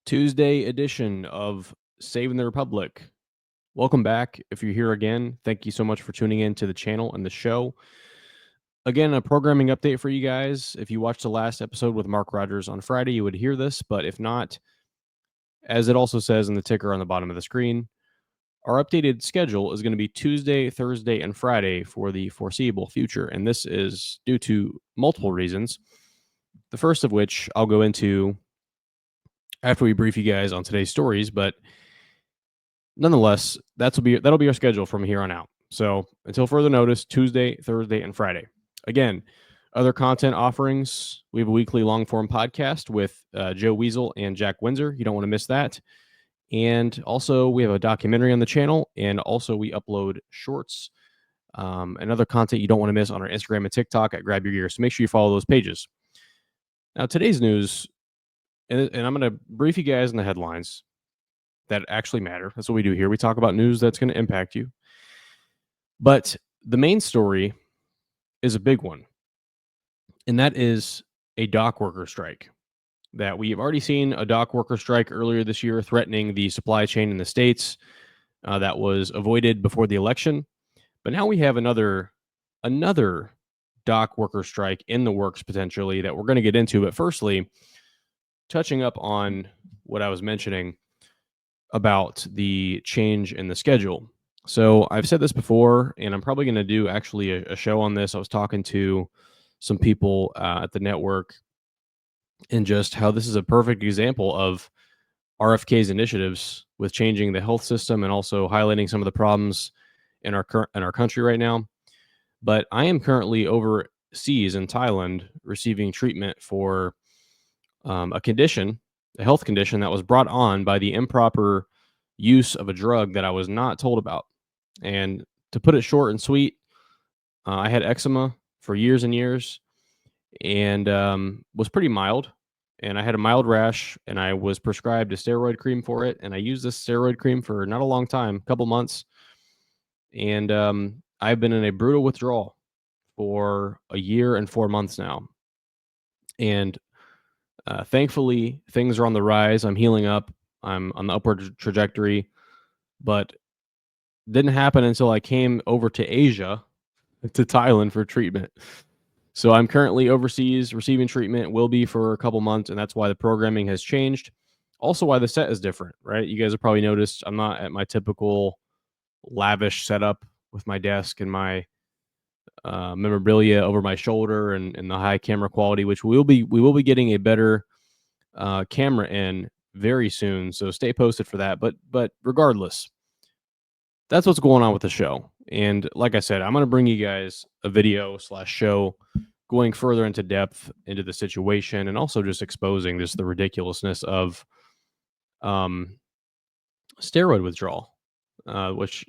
Tuesday edition of Saving the Republic. Welcome back. If you're here again, thank you so much for tuning in to the channel and the show. Again, a programming update for you guys. If you watched the last episode with Mark Rogers on Friday, you would hear this. But if not, as it also says in the ticker on the bottom of the screen, our updated schedule is going to be Tuesday, Thursday, and Friday for the foreseeable future. And this is due to multiple reasons. The first of which I'll go into after we brief you guys on today's stories, but nonetheless, that'll be our schedule from here on out. So until further notice, Tuesday, Thursday, and Friday. Again, other content offerings. We have a weekly long form podcast with Joe Weasel and Jack Windsor. You don't want to miss that. And also, we have a documentary on the channel, and also we upload shorts and other content you don't want to miss on our Instagram and TikTok at Grab Your Gear. So make sure you follow those pages. Now, today's news, and I'm going to brief you guys on the headlines that actually matter. That's what we do here. We talk about news that's going to impact you. But the main story is a big one, and that is a dock worker strike. That we have already seen a dock worker strike earlier this year threatening the supply chain in the States. That was avoided before the election. But now we have another dock worker strike in the works potentially that we're going to get into. But firstly, touching up on what I was mentioning about the change in the schedule. So I've said this before, and I'm probably going to do actually a show on this. I was talking to some people at the network, and just how this is a perfect example of RFK's initiatives with changing the health system and also highlighting some of the problems in our country right now. But I am currently overseas in Thailand receiving treatment for a health condition that was brought on by the improper use of a drug that I was not told about. And to put it short and sweet, I had eczema for years and years, and was pretty mild. And I had a mild rash, and I was prescribed a steroid cream for it. And I used this steroid cream for not a long time, a couple months. And I've been in a brutal withdrawal for a year and 4 months now. And thankfully, things are on the rise. I'm healing up. I'm on the upward trajectory, but didn't happen until I came over to Asia, to Thailand for treatment. So I'm currently overseas receiving treatment, will be for a couple months, and that's why the programming has changed. Also, why the set is different, right? You guys have probably noticed I'm not at my typical lavish setup with my desk and my memorabilia over my shoulder and the high camera quality, which we will be getting a better camera in very soon. So stay posted for that. But regardless, that's what's going on with the show. And like I said, I'm going to bring you guys a video / show going further into depth into the situation, and also just exposing just the ridiculousness of steroid withdrawal, which,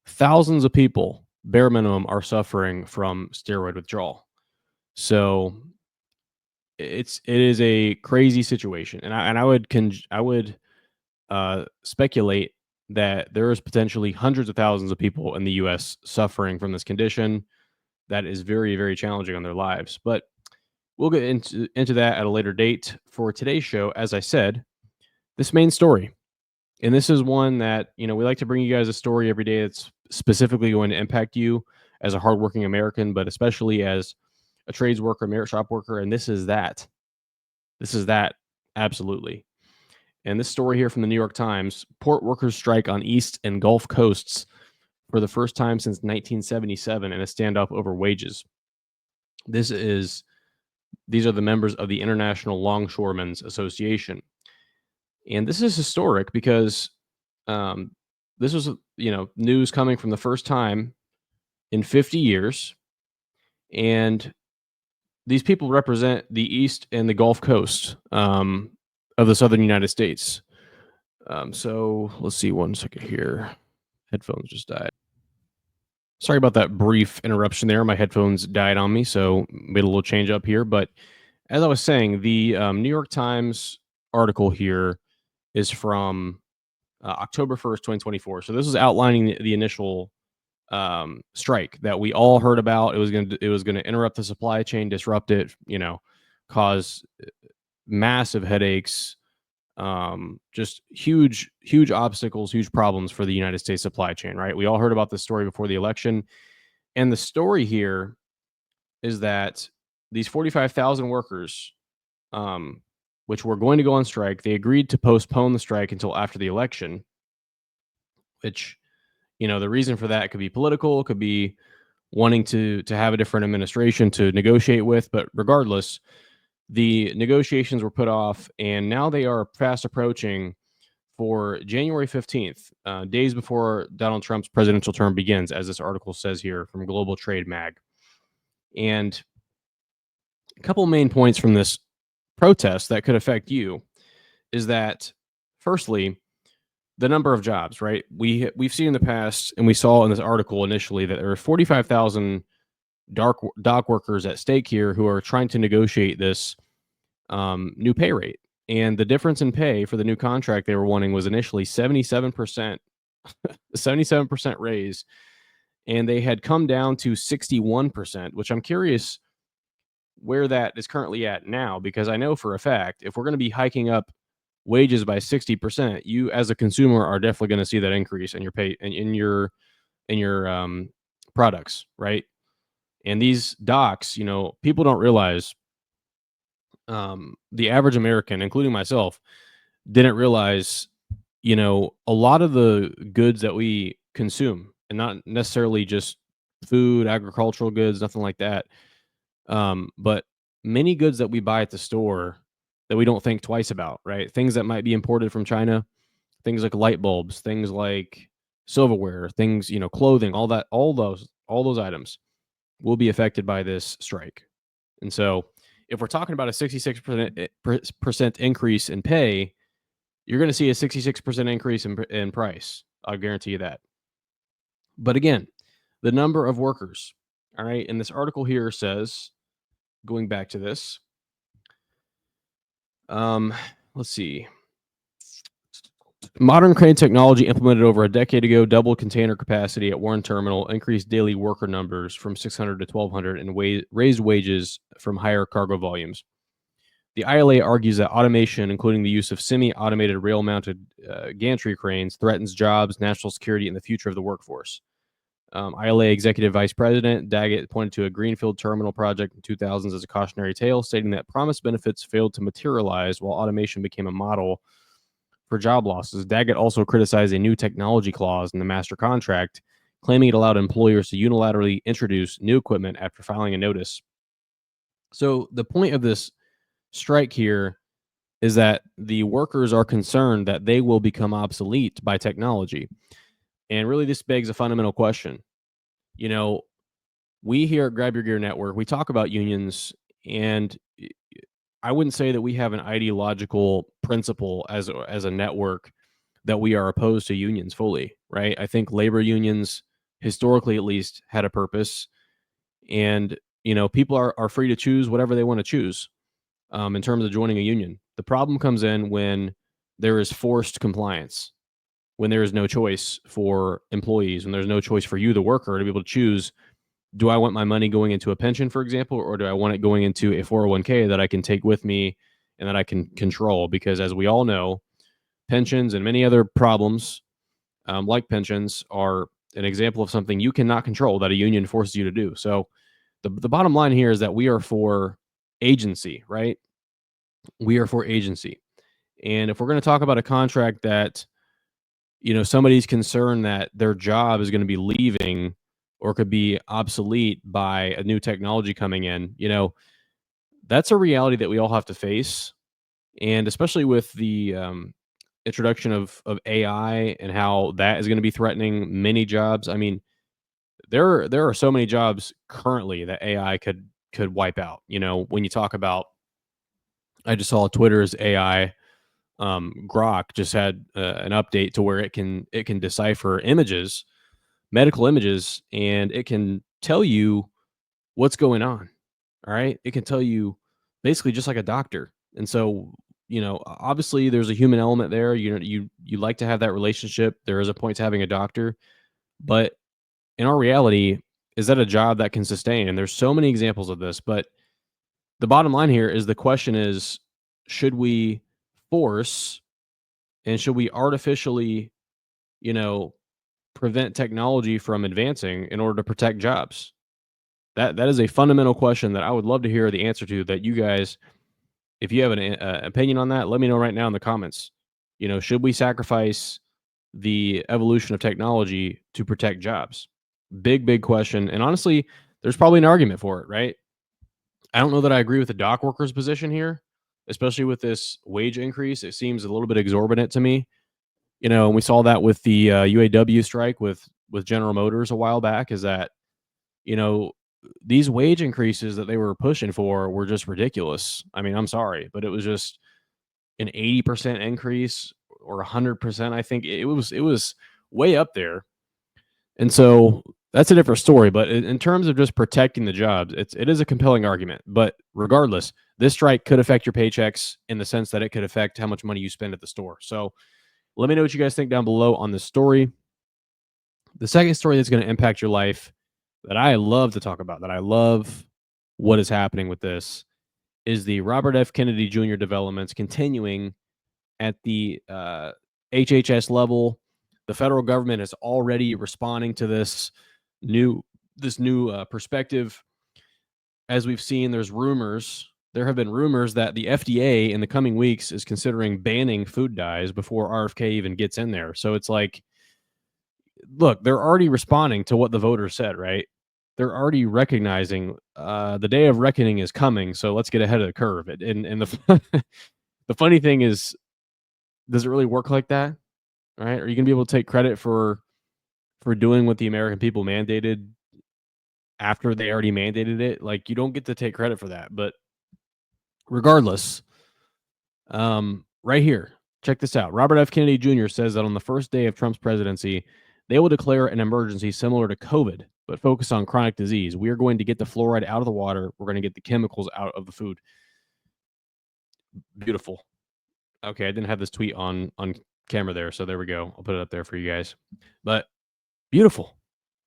thousands of people, bare minimum, are suffering from steroid withdrawal. So it is a crazy situation, and I would speculate that there is potentially hundreds of thousands of people in the U.S. suffering from this condition that is very, very challenging on their lives. But we'll get into that at a later date. For today's show, as I said, this main story, and this is one that, we like to bring you guys a story every day that's specifically going to impact you as a hardworking American, but especially as a trades worker, merit shop worker, and this is that. This is that, absolutely. And this story here from the New York Times: port workers strike on East and Gulf coasts for the first time since 1977 in a standoff over wages. These are the members of the International Longshoremen's Association. And this is historic because this was, news coming from the first time in 50 years. And these people represent the East and the Gulf Coast of the southern United States. So let's see, one second here. Headphones just died. Sorry about that brief interruption there. My headphones died on me, so made a little change up here. But as I was saying, the New York Times article here is from October 1st, 2024. So this is outlining the initial strike that we all heard about. It was going to interrupt the supply chain, disrupt it, cause massive headaches, Just huge obstacles, huge problems for the United States supply chain, right? We all heard about this story before the election. And the story here is that these 45,000 workers, um, which were going to go on strike, they agreed to postpone the strike until after the election, which, the reason for that could be political, could be wanting to have a different administration to negotiate with. But regardless, the negotiations were put off, and now they are fast approaching for January 15th, days before Donald Trump's presidential term begins, as this article says here from Global Trade Mag. And a couple main points from this protest that could affect you is that, firstly, the number of jobs, right? We've seen in the past, and we saw in this article initially, that there are 45,000 dock workers at stake here who are trying to negotiate this new pay rate. And the difference in pay for the new contract they were wanting was initially 77%, 77% raise, and they had come down to 61%, which I'm curious where that is currently at now, because I know for a fact if we're going to be hiking up wages by 60%, you as a consumer are definitely going to see that increase in your pay and in your products, right? And these docks, people don't realize, the average American, including myself, didn't realize, a lot of the goods that we consume, and not necessarily just food, agricultural goods, nothing like that. But many goods that we buy at the store that we don't think twice about, right? Things that might be imported from China, things like light bulbs, things like silverware, things, clothing, all that, all those items will be affected by this strike. And so if we're talking about a 66% increase in pay, you're going to see a 66% increase in price. I'll guarantee you that. But again, the number of workers, all right, and this article here says, going back to this, let's see. Modern crane technology implemented over a decade ago doubled container capacity at Warren Terminal, increased daily worker numbers from 600 to 1,200, and raised wages from higher cargo volumes. The ILA argues that automation, including the use of semi-automated rail-mounted gantry cranes, threatens jobs, national security, and the future of the workforce. ILA Executive Vice President Daggett pointed to a greenfield terminal project in 2000s as a cautionary tale, stating that promised benefits failed to materialize while automation became a model for job losses. Daggett also criticized a new technology clause in the master contract, claiming it allowed employers to unilaterally introduce new equipment after filing a notice. So the point of this strike here is that the workers are concerned that they will become obsolete by technology. And really, this begs a fundamental question. We here at Grab Your Gear Network, we talk about unions, and I wouldn't say that we have an ideological principle as a network that we are opposed to unions fully, right? I think labor unions, historically at least, had a purpose, and people are free to choose whatever they want to choose in terms of joining a union. The problem comes in when there is forced compliance, when there is no choice for employees, when there's no choice for you, the worker, to be able to choose, do I want my money going into a pension, for example, or do I want it going into a 401k that I can take with me and that I can control? Because as we all know, pensions and many other problems, like pensions, are an example of something you cannot control that a union forces you to do. So the bottom line here is that we are for agency, right? We are for agency. And if we're going to talk about a contract that, somebody's concerned that their job is going to be leaving or could be obsolete by a new technology coming in, that's a reality that we all have to face. And especially with the introduction of AI and how that is going to be threatening many jobs. I mean, there are so many jobs currently that AI could wipe out. When you talk about, I just saw Twitter's AI, Grok just had an update to where it can decipher images, medical images, and it can tell you what's going on. All right, it can tell you basically just like a doctor. And so, obviously there's a human element there. You like to have that relationship. There is a point to having a doctor, but in our reality, is that a job that can sustain? And there's so many examples of this, but the bottom line here is, the question is, should we force And should we artificially, you know, prevent technology from advancing in order to protect jobs? That is a fundamental question that I would love to hear the answer to. That you guys, if you have an opinion on that, let me know right now in the comments. Should we sacrifice the evolution of technology to protect jobs? Big question. And honestly, there's probably an argument for it, right? I don't know that I agree with the dock workers position here, especially with this wage increase. It seems a little bit exorbitant to me. And we saw that with the UAW strike with General Motors a while back. Is that you know these wage increases that they were pushing for were just ridiculous. I mean, I'm sorry, but it was just an 80% increase or 100%. I think it was way up there. And so that's a different story. But in terms of just protecting the jobs, it is a compelling argument. But regardless, this strike could affect your paychecks in the sense that it could affect how much money you spend at the store. So let me know what you guys think down below on this story. The second story that's going to impact your life that I love to talk about, that I love what is happening with this, is the Robert F. Kennedy Jr. developments continuing at the HHS level. The federal government is already responding to this new perspective. As we've seen, there have been rumors that the FDA in the coming weeks is considering banning food dyes before RFK even gets in there. So it's like, look, they're already responding to what the voters said, right? They're already recognizing the day of reckoning is coming. So let's get ahead of the curve. And the the funny thing is, does it really work like that? Right? Are you gonna be able to take credit for doing what the American people mandated after they already mandated it? Like, you don't get to take credit for that. But regardless, right here, check this out. Robert F. Kennedy Jr. says that on the first day of Trump's presidency, they will declare an emergency similar to COVID, but focus on chronic disease. We are going to get the fluoride out of the water. We're going to get the chemicals out of the food. Beautiful. Okay, I didn't have this tweet on camera there, so there we go. I'll put it up there for you guys. But beautiful.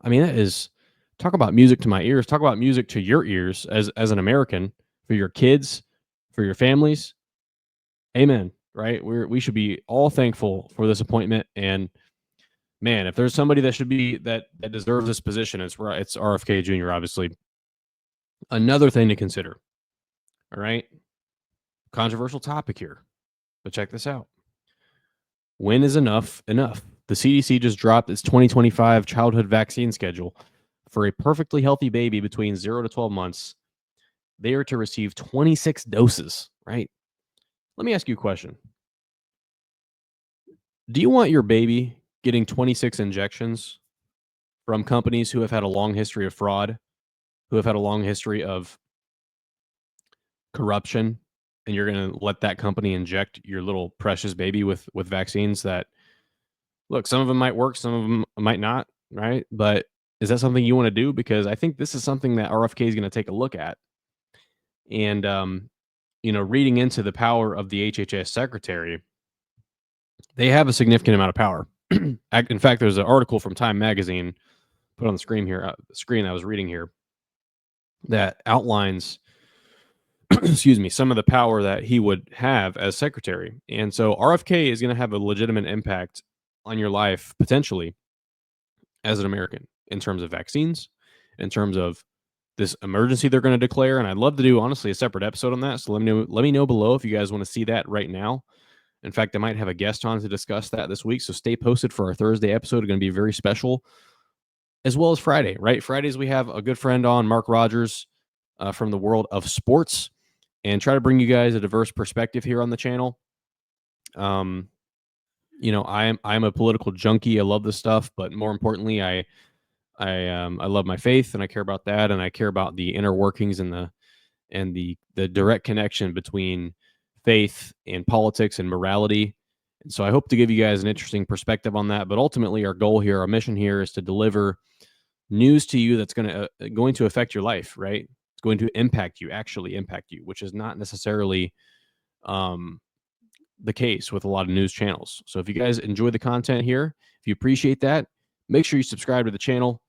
I mean, that is, talk about music to my ears. Talk about music to your ears as an American, for your kids, for your families. Amen. Right? We should be all thankful for this appointment. And man, if there's somebody that should be that deserves this position, it's RFK Jr. Obviously. Another thing to consider. All right, controversial topic here, but check this out. When is enough enough? The CDC just dropped its 2025 childhood vaccine schedule. For a perfectly healthy baby between 0 to 12 months, they are to receive 26 doses, right? Let me ask you a question. Do you want your baby getting 26 injections from companies who have had a long history of fraud, who have had a long history of corruption, and you're going to let that company inject your little precious baby with vaccines that, look, some of them might work, some of them might not, right? But is that something you want to do? Because I think this is something that RFK is going to take a look at. And reading into the power of the HHS secretary, they have a significant amount of power. In fact, there's an article from Time Magazine put on the screen here, I was reading here, that outlines excuse me, some of the power that he would have as secretary. And so RFK is going to have a legitimate impact on your life, potentially, as an American, in terms of vaccines, in terms of this emergency they're going to declare. And I'd love to do, honestly, a separate episode on that. So let me know below if you guys want to see that right now. In fact, I might have a guest on to discuss that this week. So stay posted for our Thursday episode. It's going to be very special, as well as Friday, right? Fridays, we have a good friend on, Mark Rogers, from the world of sports, and try to bring you guys a diverse perspective here on the channel. I'm a political junkie. I love this stuff, but more importantly, I love my faith, and I care about that, and I care about the inner workings and the direct connection between faith and politics and morality. And so I hope to give you guys an interesting perspective on that. But ultimately, our goal here, our mission here, is to deliver news to you that's going to affect your life, right? It's going to actually impact you, which is not necessarily the case with a lot of news channels. So if you guys enjoy the content here, if you appreciate that, make sure you subscribe to the channel.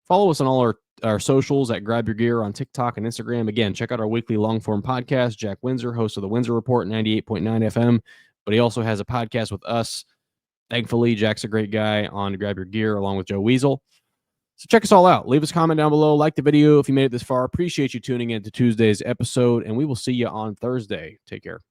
Follow us on all our socials at Grab Your Gear on TikTok and Instagram. Again, check out our weekly long-form podcast. Jack Windsor, host of the Windsor Report, 98.9 FM. but he also has a podcast with us. Thankfully, Jack's a great guy on Grab Your Gear along with Joe Weasel. So check us all out. Leave us a comment down below. Like the video if you made it this far. Appreciate you tuning in to Tuesday's episode, and we will see you on Thursday. Take care.